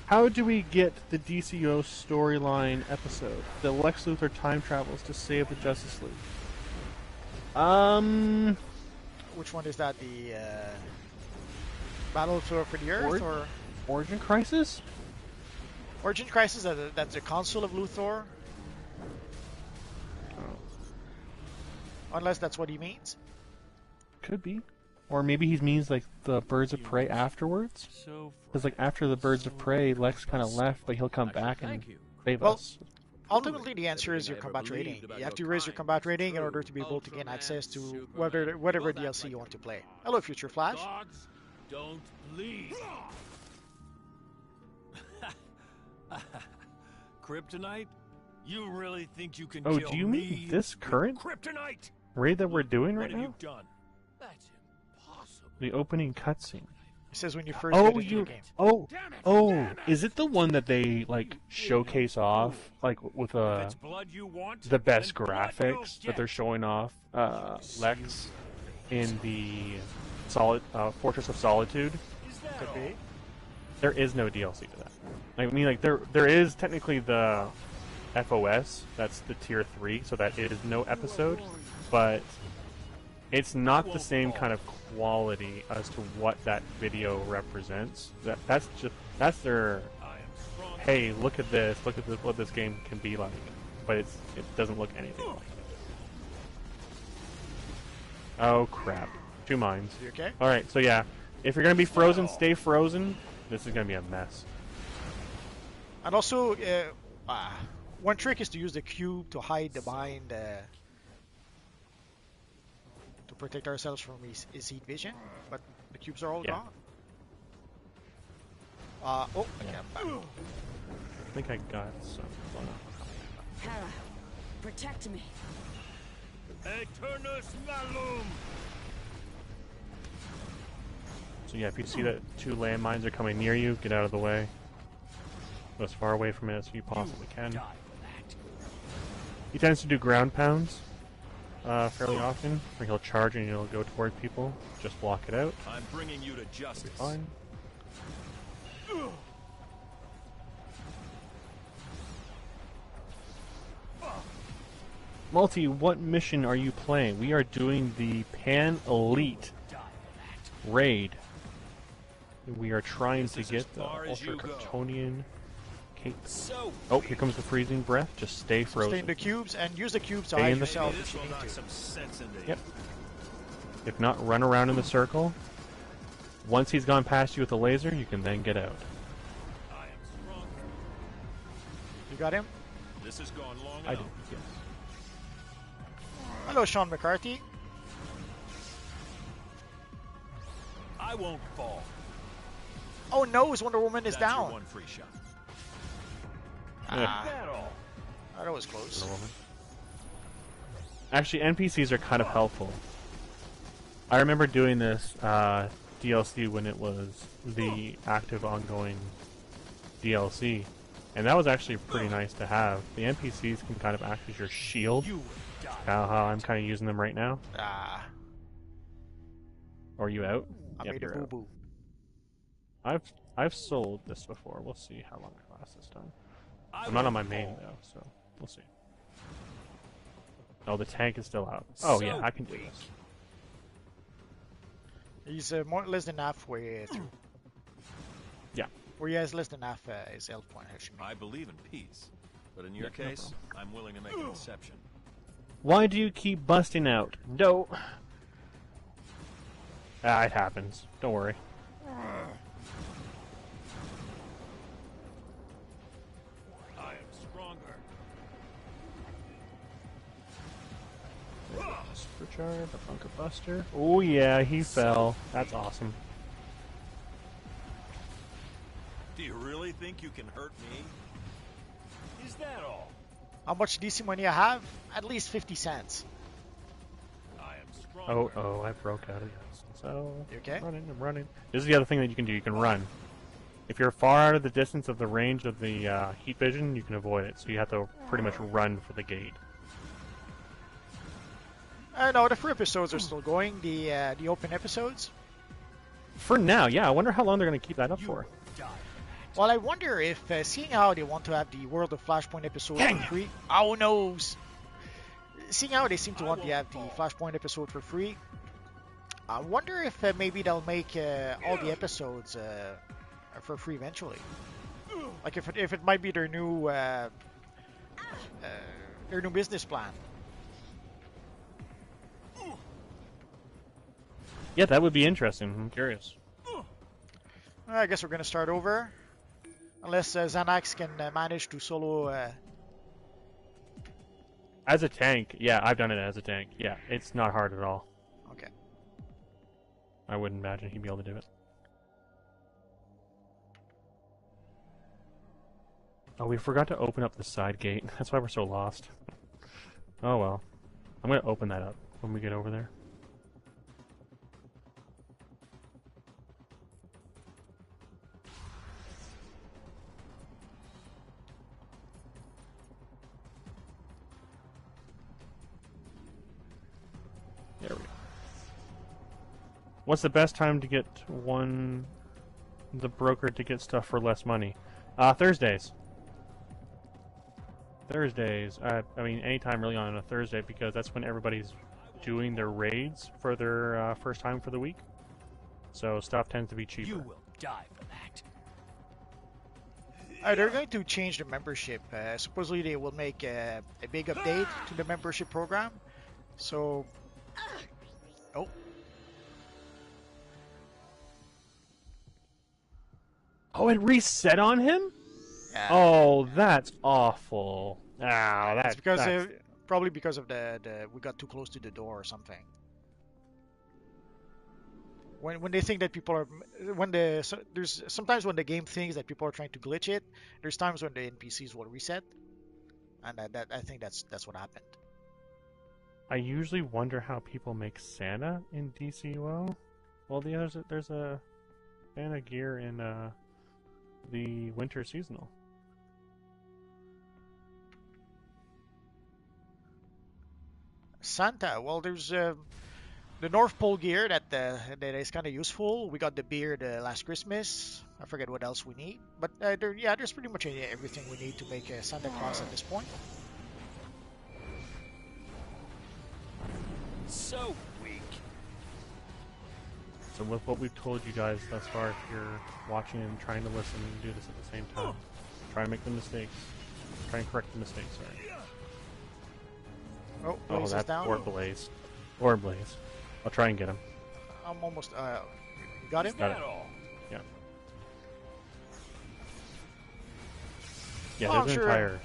B: How do we get the DCUO storyline episode? The Lex Luthor time travels to save the Justice League.
A: Which one is that? The Battle for the Earth or
B: Origin Crisis?
A: Origin Crisis? That's the Council of Luthor.
B: Oh.
A: Unless that's what he means.
B: Could be. Or maybe he means like the Birds of Prey afterwards. Because like after the Birds of Prey, Lex kind of left, but he'll come back and save us.
A: Ultimately, the answer is your combat rating. You have to raise your combat rating in order to be able to gain access to whatever DLC you want to play. Hello, Future Flash.
D: Gods don't bleed. Kryptonite? You really think you can
B: Oh,
D: kill
B: do you mean
D: me
B: this
D: with
B: current
D: kryptonite?
B: raid that we're doing
D: What
B: right
D: have
B: now?
D: you done? That's impossible.
B: The opening cutscene.
A: It says when you first get into the game.
B: Is it the one that they like showcase off like with
D: If it's blood you want,
B: the best
D: then blood
B: graphics
D: you'll
B: that they're
D: get.
B: showing off Lex in the Fortress of Solitude?
D: Is that
A: Could
D: all?
A: be.
B: There is no DLC to that. I mean, like there is technically the FOS. That's the tier 3, so that is no episode, but it's not the same kind of quality as to what that video represents. That's their
D: I am strong.
B: hey, look at this, what this game can be like, but it doesn't look anything like it. Oh crap, 2 mines.
A: You okay?
B: All right, so yeah, if you're gonna be frozen, stay frozen. This is gonna be a mess.
A: And also, one trick is to use the cube to hide the mine, to protect ourselves from his heat vision. But the cubes are all
B: Yeah.
A: gone. Oh, yeah.
B: I think I got some.
E: Hera, protect me.
D: Eternus Malum.
B: So yeah, if you see that 2 landmines are coming near you, get out of the way. Go as far away from it as you possibly can.
D: Die for that.
B: He tends to do ground pounds fairly often, where he'll charge and he'll go toward people. Just block it out.
D: I'm bringing you to justice.
B: Fine. Multi, what mission are you playing? We are doing the Pan Elite
D: Die for that.
B: raid. We are trying
D: This
B: to
D: is
B: get
D: as
B: the
D: far as
B: Ultra
D: you go.
B: Kryptonian cape.
D: So
B: Oh, here comes the freezing breath. Just stay
A: Stay
B: frozen.
A: in the cubes and use the cubes to
B: Stay
A: hide
B: in the-
A: yourself
D: Maybe
A: if
D: this
A: you
D: will
A: need
D: knock
A: to.
D: some sense into
B: Yep.
D: you.
B: If not, run around in the circle. Once he's gone past you with a laser, you can then get out.
D: I am strong.
A: You got him?
D: This has gone long
B: I
D: enough.
B: did, yes.
A: Hello, Sean McCarthy.
D: I won't fall.
A: Oh no, his Wonder Woman is
D: That's your
A: down.
D: one free shot.
A: Ah,
D: That all.
A: that was close.
B: Wonder Woman. Actually, NPCs are kind of helpful. I remember doing this DLC when it was the active ongoing DLC, and that was actually pretty nice to have. The NPCs can kind of act as your shield.
D: You will die.
B: How I'm kind of using them right now.
A: Ah,
B: Or are you out?
A: I
B: Yep,
A: made a
B: you're out.
A: boo-boo.
B: I've sold this before. We'll see how long I last this time.
D: I
B: I'm not on my
D: won't
B: main
D: fall.
B: though, so we'll see. Oh, the tank is still out. Oh
D: So
B: yeah, I can do
D: weak.
B: this.
A: He's more less than halfway through.
B: Yeah.
A: Or he has less than half his health point, actually.
D: I believe in peace, but in your
B: Yeah, no
D: case, I'm willing to make an exception.
B: Why do you keep busting out? No. Ah, it happens. Don't worry.
D: I am stronger.
B: Supercharge, the Bunker Buster. Oh yeah, he fell. That's awesome.
D: think you can hurt me? Is that all?
A: How much DC money I have? At least 50 cents.
D: I am stronger.
B: Oh, I broke out of this. So,
A: You okay?
B: I'm running. This is the other thing that you can do. You can run. If you're far out of the distance of the range of the heat vision, you can avoid it. So you have to pretty much run for the gate.
A: No, the free episodes are still going. The open episodes.
B: For now, yeah. I wonder how long they're going to keep that up for.
A: Well, I wonder if, seeing how they want to have the World of Flashpoint episode for free. Oh no! Seeing how they seem to want to have the Flashpoint episode for free, I wonder if maybe they'll make all the episodes for free eventually. Like if it might be their new business plan.
B: Yeah, that would be interesting. I'm curious.
A: I guess we're gonna start over, unless Xanax can manage to solo.
B: As a tank, yeah, I've done it as a tank. Yeah, it's not hard at all.
A: Okay.
B: I wouldn't imagine he'd be able to do it. Oh, we forgot to open up the side gate. That's why we're so lost. Oh well. I'm gonna open that up when we get over there. There we go. What's the best time to get the broker to get stuff for less money? Thursdays. Thursdays. I mean, anytime really on a Thursday, because that's when everybody's doing their raids for their first time for the week. So stuff tends to be cheaper.
D: You will die for that.
A: They're going to change the membership. Supposedly they will make a big update to the membership program. So, oh,
B: Oh, it reset on him?
A: yeah.
B: Oh, that's awful.
A: It's because probably because of the we got too close to the door or something. When they think that people are there's sometimes when the game thinks that people are trying to glitch it, there's times when the NPCs will reset, and I think that's what happened.
B: I usually wonder how people make Santa in DCUO. Well, there's a Santa gear in the winter seasonal.
A: Santa, well, there's the North Pole gear that is kind of useful. We got the beard last Christmas. I forget what else we need, but there's pretty much everything we need to make Santa Claus at this point.
D: So weak.
B: So with what we've told you guys thus far, if you're watching and trying to listen and do this at the same time, try and make the mistakes. Try and correct the mistakes, sorry.
A: Oh,
B: Oh,
A: Blaze is
B: that's
A: down.
B: or Blaze. Or Blaze. I'll try and get him.
A: I'm almost. You got him?
B: Got it.
D: all?
B: Yeah. Yeah,
A: Oh,
B: there's
A: I'm
B: an
A: sure-
B: entire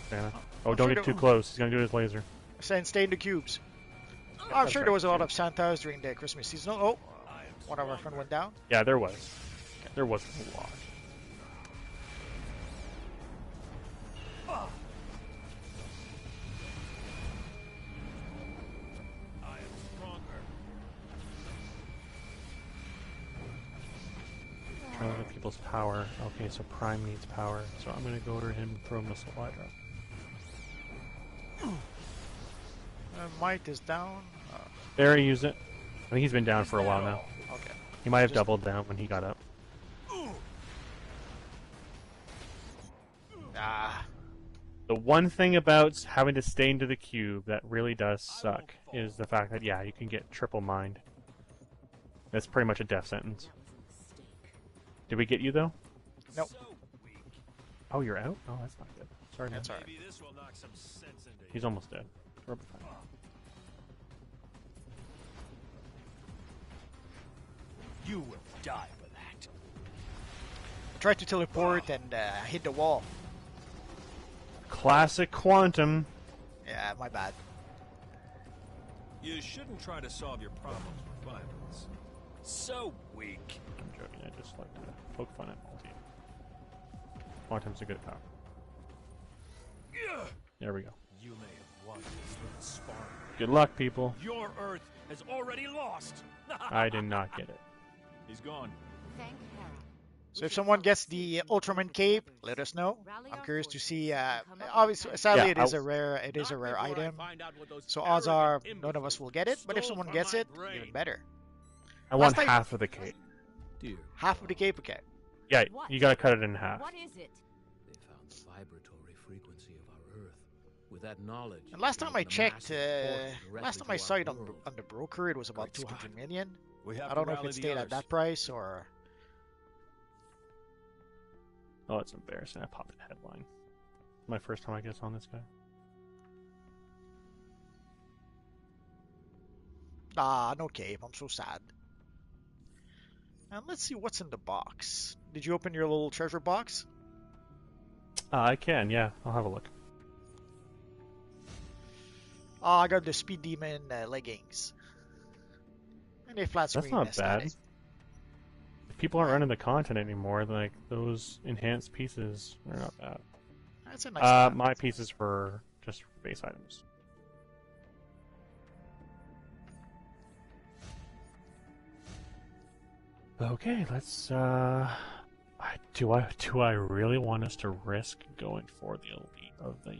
B: Santa. Oh,
A: I'm
B: don't
A: sure
B: get too
A: the-
B: close. He's gonna do his laser.
A: Stay in the cubes. I'm
B: that's
A: sure
B: right.
A: there was a lot of Santas during the Christmas season. Oh, one of our friend went down.
B: Yeah, there was. There wasn't a lot.
D: I am stronger.
B: Trying to look at people's power. Okay, so Prime needs power, so I'm gonna go to him and throw Missile Hydra.
A: Might is down.
B: There, he used it. I think he's been down for a while now.
A: Okay.
B: He might have
A: Just-
B: doubled down when he got up.
A: Ah,
B: The one thing about having to stay into the cube that really does suck is the fact that, yeah, you can get triple mined. That's pretty much a death sentence. Did we get you, though?
A: Nope.
D: So weak.
B: Oh, you're out? Oh, that's not good. Sorry, man.
A: That's alright.
D: Maybe this will knock some sense into you.
B: He's almost dead. We're fine.
D: You will die for that.
A: I tried to teleport and hit the wall.
B: Classic Quantum.
A: Yeah, my bad.
D: You shouldn't try to solve your problems with violence. So weak.
B: I'm joking. I just like to poke fun at Multi. Quantum's a good power. There we go.
D: You may have won this little spark.
B: Good luck, people.
D: Your Earth has already lost.
B: I did not get it.
D: He's gone.
E: Thank Hera.
A: So if someone gets the Ultraman cape, let us know. I'm curious to see. Obviously, sadly,
B: Yeah,
A: it is a rare. It is a rare item. So odds are none of us will get it. But if someone gets it, even better.
B: I want
A: time-
B: half of the cape.
D: Dear,
A: Half of the cape, okay.
B: Yeah,
E: What?
B: you gotta cut it in half.
E: What is it?
F: They found the vibratory frequency of our Earth. With that knowledge,
A: And last time I
F: they opened a
A: checked,
F: massive portal
A: last
F: directly
A: time I
F: to
A: saw
F: our
A: it on
F: world.
A: the broker, it was about
D: Great
A: 200
D: Scott.
A: million.
D: we have
A: I don't
D: to
A: know if
D: rally
A: it
D: the
A: stayed at
D: others.
A: that price or.
B: Oh, it's embarrassing. I popped a headline. My first time, I guess, on this guy.
A: Ah, no cape. I'm so sad. And let's see what's in the box. Did you open your little treasure box?
B: I can, yeah. I'll have a look.
A: Oh, I got the Speed Demon leggings. And a flat screen.
B: That's not bad.
A: status.
B: If people aren't running the content anymore, like, those enhanced pieces are not bad.
A: That's a nice one.
B: My pieces were just base items. Okay, let's do I really want us to risk going for the elite of the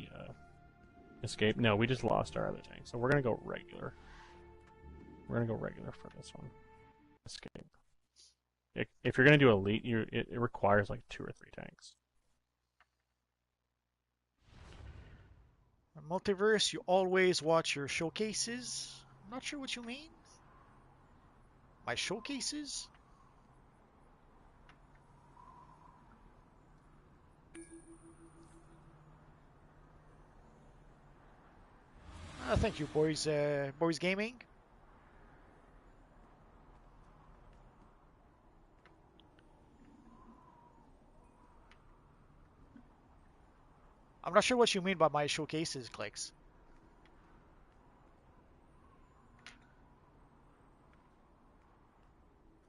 B: escape? No, we just lost our other tank, so we're gonna go regular. We're gonna go regular for this one. Escape. If you're gonna do elite, it requires like 2 or 3 tanks.
A: Multiverse, you always watch your showcases. I'm not sure what you mean. My showcases? Thank you, boys. Boys Gaming. I'm not sure what you mean by my showcases clicks.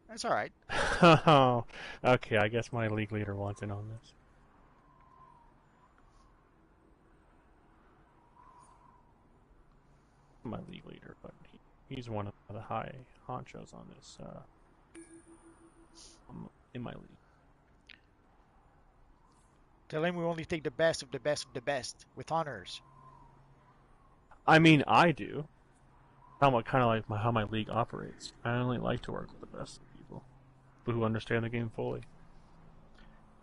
A: That's all right.
B: Oh, okay. I guess my league leader wants in on this. My league leader, but he's one of the high honchos on this in my league.
A: Tell him we only take the best of the best of the best with honors.
B: I mean, I do. Kind of like how my league operates. I only like to work with the best people who understand the game fully.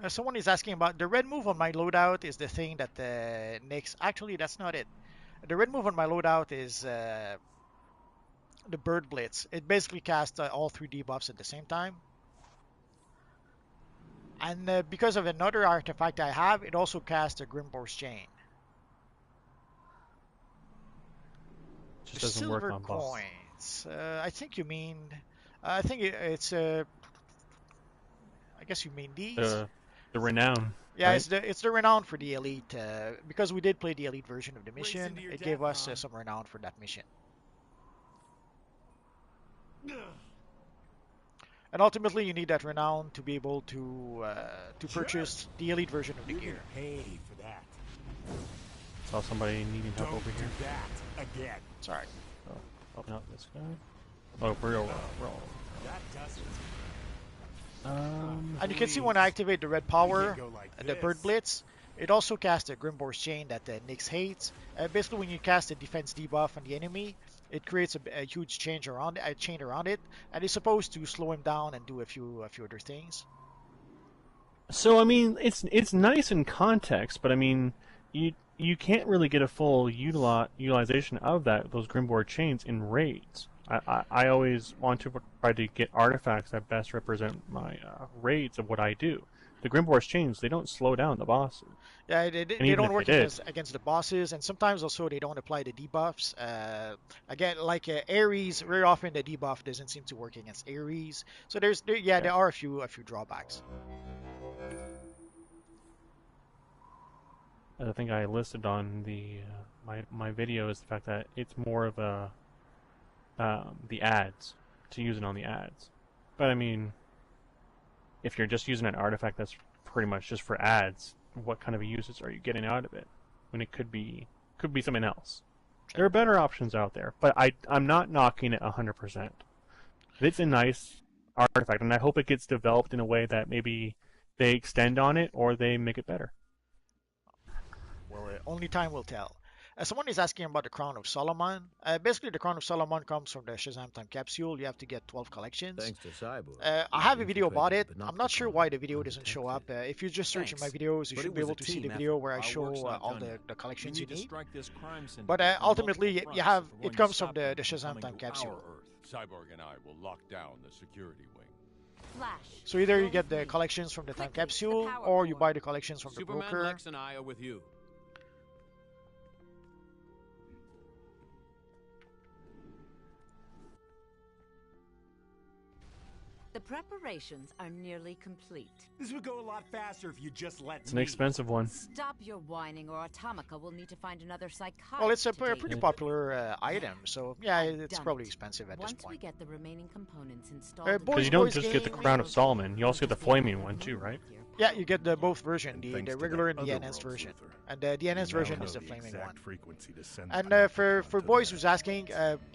A: Someone is asking about the red move on my loadout is the thing that Nick's. Actually, that's not it. The red move on my loadout is the Bird Blitz. It basically casts all 3 debuffs at the same time. And because of another artifact I have, it also casts a Grimbor's Chain.
B: Just doesn't work
A: Silver
B: on boss.
A: coins. I think you mean. I think it's. I guess you mean these.
B: The renown.
A: Yeah,
B: right?
A: it's the renown for the elite. Because we did play the elite version of the
D: Race
A: mission,
D: into your
A: it
D: death,
A: gave us
D: huh?
A: some renown for that mission. And ultimately, you need that renown to be able to purchase the elite version of the
D: You're
A: gear.
D: gonna pay for that.
B: Saw somebody needing help
D: Don't
B: over
D: do
B: here.
D: that again.
A: It's alright.
B: Oh, not this guy. Oh, we're all.
D: That does it.
A: And you can see when I activate the red power,
D: can't go like
A: the Bird
D: this.
A: Blitz, it also casts a Grimbor's Chain that Nyx hates. Basically, when you cast a defense debuff on the enemy, it creates a huge chain around it, and it's supposed to slow him down and do a few other things.
B: So I mean, it's nice in context, but I mean, you can't really get a full utilization of those Grimboard chains in raids. I always want to try to get artifacts that best represent my raids of what I do. The Grimboard's chains, they don't slow down the bosses.
A: Yeah, they
B: even
A: don't
B: if
A: work
B: they did-
A: against the bosses, and sometimes also they don't apply the debuffs. Again, like Ares, very often the debuff doesn't seem to work against Ares. So there are a few drawbacks.
B: I think I listed on the my video is the fact that it's more of a the ads, to use it on the ads. But I mean, if you're just using an artifact that's pretty much just for ads, what kind of usage are you getting out of it when it could be something else. There are better options out there, but I'm not knocking it 100%. It's a nice artifact, and I hope it gets developed in a way that maybe they extend on it or they make it better.
A: Well, only time will tell. Someone is asking about the Crown of Solomon. Basically, the Crown of Solomon comes from the Shazam Time Capsule. You have to get 12 collections.
F: Thanks to Cyborg.
A: I have a video about it.
F: infiltrated the
A: I'm not sure
F: Panopticon
A: why the video doesn't
F: undetected.
A: show up. If you just search in my
C: Thanks,
A: videos, you
C: but
A: should
C: it
A: be
C: was
A: able
C: a
A: to see
C: team
A: the
C: effort.
A: video where I
C: Our
A: show
C: work's not
A: all
C: done yet.
A: the collections
C: We
A: you
C: need to
A: need.
C: strike this crime syndicate
A: But
C: on
A: ultimately,
C: multiple
A: you
C: fronts
A: have
C: if we're
A: it
C: going to
A: comes from
C: stop
A: the
C: them
A: Shazam
C: coming
A: Time
C: to
A: Capsule.
C: our Earth.
D: Cyborg and I will lock down the security wing.
E: Flash.
A: So either you
E: Roll
A: get
E: with
A: the
E: me.
A: collections from the Time
E: Quickly, the
A: Capsule,
E: power
A: or you
E: core.
A: buy the collections from the
F: Superman,
A: broker.
F: Lex, and I are with you.
E: The preparations are nearly complete.
G: This would go a lot faster if you just let
B: It's an
G: me.
B: expensive one.
E: Stop your whining, or Atomica will need to find another psychiatrist.
A: Well, it's a
E: to take
A: pretty
E: you.
A: popular item, so yeah, it's
E: Done
A: probably
E: it.
A: expensive at
E: Once
A: this
E: we
A: point.
E: get the remaining components installed,
A: Boys,
E: in the
B: Because you don't
A: boys
B: just get the
A: game.
B: Crown of Solomon, you also get the flaming one too, right?
A: Yeah, you get the both version,
D: And
A: the
D: thanks to
A: regular
D: that
A: and the
D: other
A: enhanced
D: world's
A: version.
D: Luther,
A: And the
D: we
A: enhanced
D: now
A: version
D: know
A: is the
D: the
A: flaming
D: exact
A: one.
D: frequency to send
A: And
D: the
A: for
D: Panopticon to
A: boys
D: the
A: who's
D: net.
A: asking,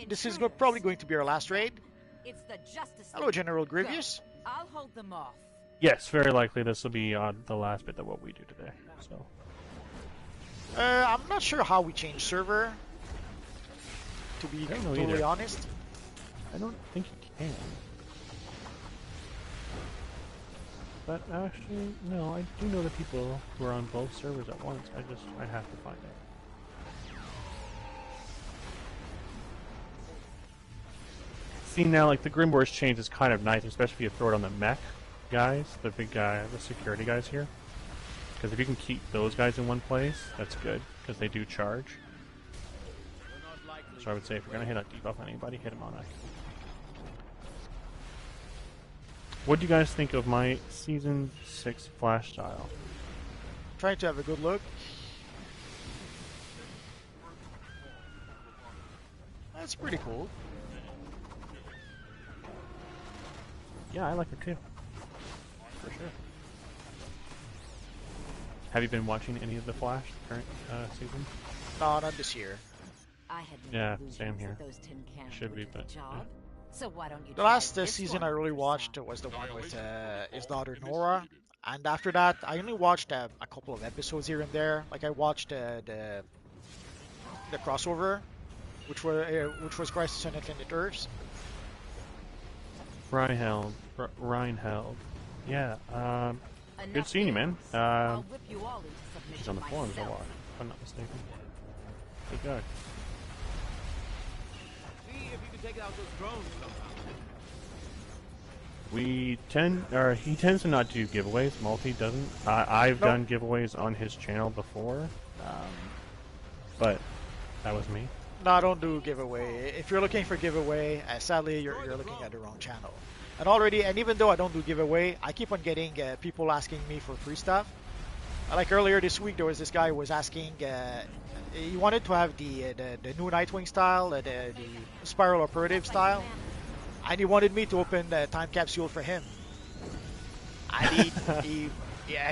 A: this is probably going to be our last raid.
E: It's the Justice
A: Hello,
E: League.
A: General
E: Go.
A: Grievous.
E: I'll hold them off.
B: Yes, very likely this will be the last bit of what we do today. So
A: I'm not sure how we change server, to be
B: I don't know
A: totally
B: either.
A: honest.
B: I don't think you can. But actually, no, I do know the people who are on both servers at once. I'd have to find out. See now, like the Grim Wars change is kind of nice, especially if you throw it on the mech guys, the big guy, the security guys here. Because if you can keep those guys in one place, that's good, because they do charge. So I would say if you're going to hit a debuff on anybody, hit him on that. What do you guys think of my Season 6 Flash style?
A: Trying to have a good look. That's pretty cool.
B: Yeah, I like her too. For sure. Have you been watching any of the Flash, the current season?
A: No, not this year.
E: I had no
B: Yeah,
E: illusions
B: same
E: that
B: here.
E: those tin cans
B: Should
E: would
B: be,
E: do the
B: but,
E: job.
B: yeah.
E: So why don't you
A: The
E: try
A: last
E: this
A: season
E: one
A: I really
E: for
A: watched
E: yourself?
A: was the one with his daughter Nora, and after that I only watched a couple of episodes here and there. Like I watched the crossover, which was Crisis on Infinite Earths.
B: Reinheld. Yeah, good
E: Enough
B: seeing you, man.
E: games. I'll whip you all into submission
B: He's on the forums a
E: myself.
B: lot, if I'm not mistaken. Good guy.
F: See if you can take out those drones somehow.
B: He tends to not do giveaways. Multi doesn't. I've
A: Nope.
B: done giveaways on his channel before, but that was me.
A: No, I don't do giveaway. If you're looking for giveaway, sadly you're looking at the wrong channel. And even though I don't do giveaway, I keep on getting people asking me for free stuff. Like earlier this week, there was this guy who was asking. He wanted to have the new Nightwing style, the Spiral Operative style, and he wanted me to open the time capsule for him. And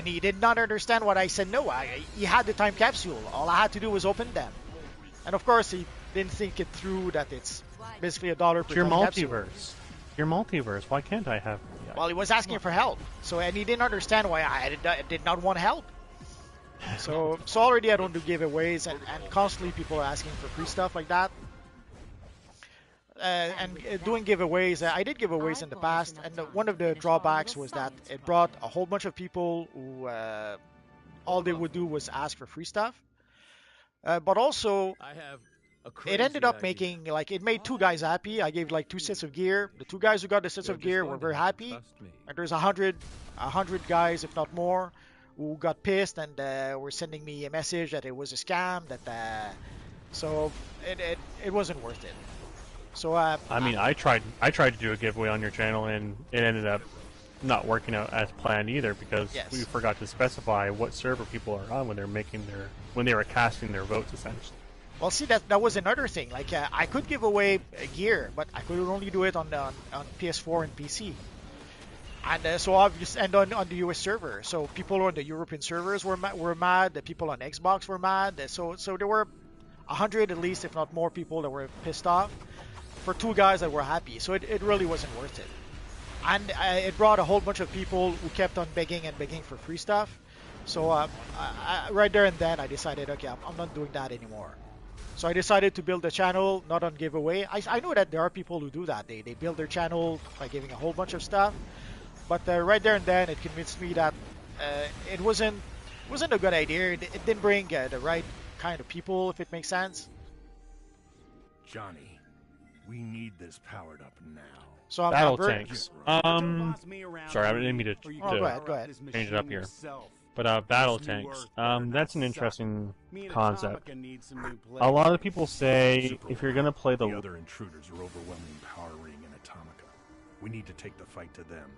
A: he did not understand what I said. No, he had the time capsule. All I had to do was open them. And of course, he didn't think it through that it's basically $1 per
B: It's your
A: time capsule.
B: multiverse. Your multiverse. Why can't I have? Yeah.
A: Well, he was asking for help, and he didn't understand why I did not want help. So already I don't do giveaways, and constantly people are asking for free stuff like that. Doing giveaways, I did giveaways in the past, and one of the drawbacks was that it brought a whole bunch of people who all they would do was ask for free stuff. But also,
F: I have a
A: it
F: crazy
A: ended up
F: idea.
A: making, like, it made two guys happy. I gave like 2 sets of gear. The two guys who got the sets
F: You're
A: of
F: just
A: gear
F: going
A: were
F: to
A: very
F: have to
A: happy.
F: trust me.
A: And there's 100 guys, if not more, who got pissed and were sending me a message that it was a scam. So it wasn't worth it. So
B: I mean, I tried to do a giveaway on your channel, and it ended up not working out as planned either because
A: Yes.
B: we forgot to specify what server people are on when they were casting their votes essentially.
A: well, see that was another thing. Like I could give away gear, but I could only do it on PS4 and PC. And so obviously, and on the US server, so people on the European servers were mad. The people on Xbox were mad. So there were 100 at least, if not more, people that were pissed off for two guys that were happy. So it really wasn't worth it. And it brought a whole bunch of people who kept on begging and begging for free stuff. So right there and then I decided, okay, I'm not doing that anymore. So I decided to build a channel, not on giveaway. I know that there are people who do that. They build their channel by giving a whole bunch of stuff. But right there and then it convinced me that it wasn't a good idea. It didn't bring the right kind of people, if it makes sense.
D: Johnny, we need this powered up now.
A: So I'm
B: Battle
A: very-
B: tanks. Sorry, I didn't mean to
A: Oh, go ahead.
B: change it up here. But battle tanks. That's an interesting concept. A lot of people say if you're gonna play
D: The
B: the
D: other intruders are overwhelming Power Ring and Atomica. We need to take the fight to them.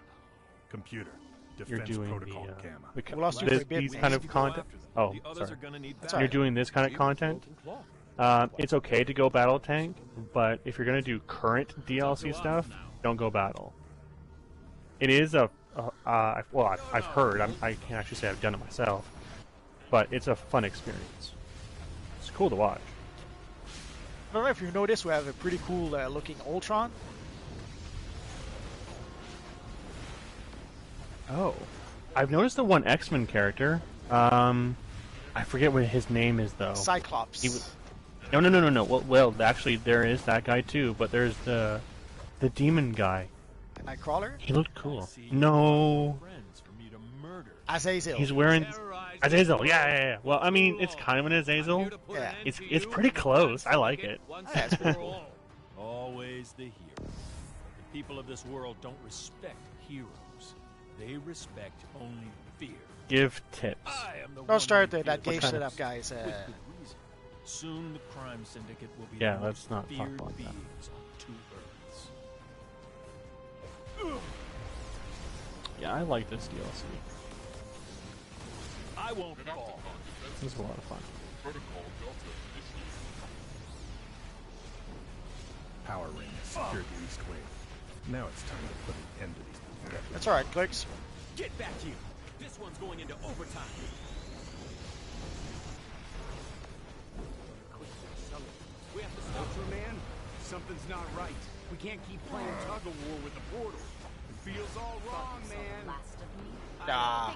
D: Computer,
B: you're
D: defense
B: doing
D: protocol Gamma.
B: the
A: We lost you for a bit,
B: these
A: man.
B: kind of content. Oh,
C: The others
B: sorry.
C: are gonna need
A: That's
B: You're
A: alright.
B: doing this kind of content. It's okay to go battle tank, but if you're gonna do current DLC stuff, don't go battle. It is I've heard. I can't actually say I've done it myself, but it's a fun experience. It's cool to watch.
A: I don't know if you noticed, we have a pretty cool looking Ultron.
B: Oh, I've noticed the one X-Men character. I forget what his name is though.
A: Cyclops.
B: He was- No. Well, actually, there is that guy too, but there's the demon guy.
A: Nightcrawler.
B: He looked cool. No,
C: friends for me to murder.
A: Azazel.
B: he's wearing Azazel. Yeah. Well, I mean, it's kind of an Azazel.
A: Yeah.
B: It's pretty close. I like it.
A: Yeah, it's pretty cool.
C: Always the hero. The people of this world don't respect heroes. They respect only fear.
B: Give tips.
C: I am the one
A: Don't start
C: they
A: that
C: fear
A: gauge
B: kind
A: setup,
B: of-
A: guys.
C: with good reason. Soon the crime syndicate will be
B: Yeah,
C: the
B: let's
C: most
B: not talk
C: feared
B: about that.
C: beings on two earths.
B: Yeah, I like this DLC.
C: I won't fall.
B: This is a lot of fun.
D: Power Ring has secured the East Wing. Now it's time to put an end to these.
A: That's alright, clicks.
C: Get back here. This one's going into overtime. We have to stop.
G: Ultraman, something's not right. We can't keep playing tug of war with the portal. It feels all wrong, man.
E: Last of me.
A: Nah.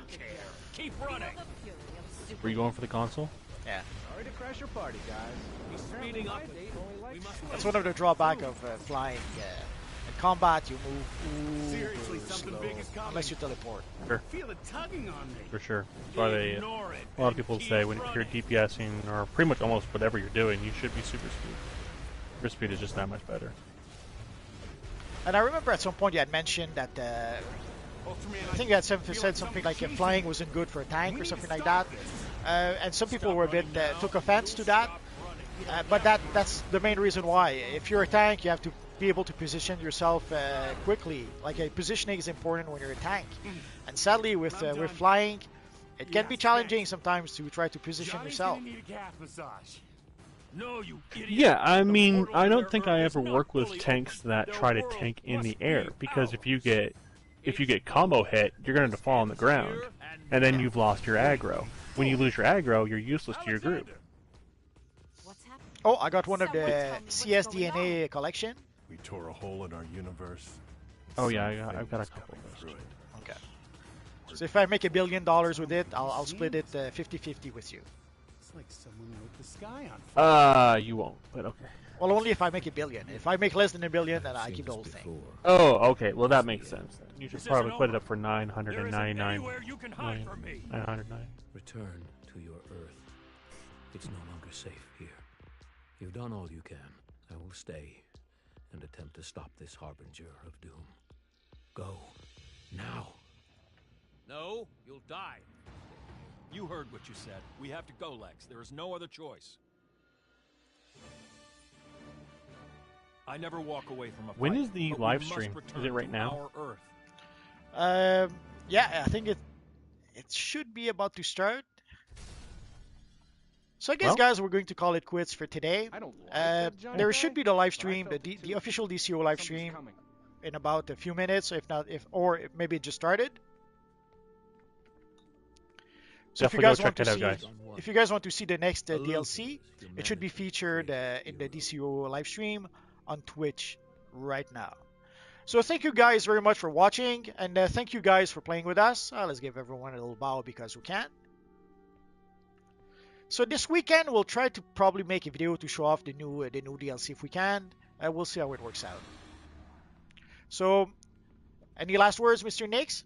C: Keep
E: Feel
C: running.
E: the fury of super.
B: Were you going for the console?
A: Yeah.
G: Sorry to crash your party, guys.
C: He's speeding up. We must
A: That's one of the drawback of flying. In combat, you move
G: Seriously,
A: uber
G: something
A: slow,
G: big is coming.
A: unless you teleport.
G: Feel it tugging on me.
B: For sure. That's why they,
G: Ignore it.
B: a lot of people say when you're DPSing or pretty much almost whatever you're doing, you should be super speed. Super speed is just that much better.
A: And I remember at some point you had mentioned that
G: Ultraman,
A: I think you had said something like flying wasn't good for a tank or something like that. And some people were a bit took offense to that. But that's the main reason why. If you're a tank, you have to be able to position yourself quickly. Like positioning is important when you're a tank. And sadly, with flying, it can be challenging sometimes to try to position
G: Johnny's
A: yourself.
G: gonna need a calf massage.
C: No, you idiot.
B: Yeah, I mean,
C: portal
B: I
C: to
B: don't
C: their
B: think
C: Earth
B: I
C: is
B: ever
C: not
B: work with
C: fully
B: tanks
C: open.
B: that
C: Their
B: try to
C: world
B: tank in
C: must
B: the
C: be
B: air, because if you
C: ours.
B: get combo hit, you're going to fall on the ground, and then you've lost your aggro. When you lose your aggro, you're useless to your group.
E: What's happening?
A: Oh, I got one of
E: Someone
A: the
E: tell me what's going
A: CSDNA collection.
D: We tore a hole in our universe.
B: Oh yeah,
D: Something
B: I've got a
D: is
B: couple
D: coming
B: of
D: through
B: those.
D: it.
A: Okay. So if I make $1 billion with it, I'll split it 50-50 with you.
G: It's like someone lit the sky on fire.
B: You won't, but okay.
A: Well, only if I make $1 billion. If I make less than $1 billion, then I keep the whole thing.
B: Oh, okay. Well, that makes sense. You should
C: This
B: probably
C: isn't
B: put it
C: over.
B: up for
C: There isn't
B: 999.
C: anywhere you can hide from me.
B: 909.
F: Return to your Earth. It's no longer safe here. You've done all you can. I will stay and attempt to stop this harbinger of doom. Go. Now.
C: No, you'll die. You heard what you said. We have to go, Lex. There is no other choice. I never walk away from a fight.
B: When is the
C: but we
B: live
C: must
B: stream? Is
C: return
B: it right
C: to
B: now?
C: Our Earth.
A: Yeah, I think it should be about to start. So I guess,
B: Well-
A: guys, we're going to call it quits for today.
G: I don't like that giant
A: There
G: guy,
A: should be the live
G: but I
A: stream,
G: felt
A: the
G: it too.
A: official DCUO live
G: Something's
A: stream.
G: coming.
A: in about a few minutes, if not, or maybe it just started. So
B: Definitely go check it out, guys.
A: if you guys want to see the next
C: A looter
A: DLC,
C: is
A: it should be
C: humanity
A: featured
C: created
A: in the
C: hero.
A: DCUO live stream on Twitch right now. So thank you guys very much for watching, and thank you guys for playing with us. Let's give everyone a little bow because we can. So this weekend we'll try to probably make a video to show off the new DLC if we can. We'll see how it works out. So, any last words, Mr. Nix?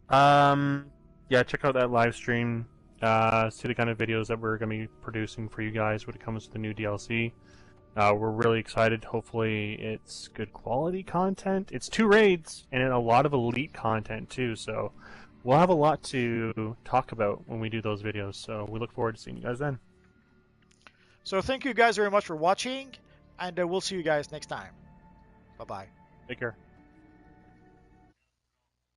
B: Yeah, check out that live stream. See the kind of videos that we're going to be producing for you guys when it comes to the new DLC. We're really excited. Hopefully, it's good quality content. It's 2 raids and a lot of elite content too. So we'll have a lot to talk about when we do those videos. So we look forward to seeing you guys then.
A: So thank you guys very much for watching, and we'll see you guys next time. Bye bye.
B: Take care.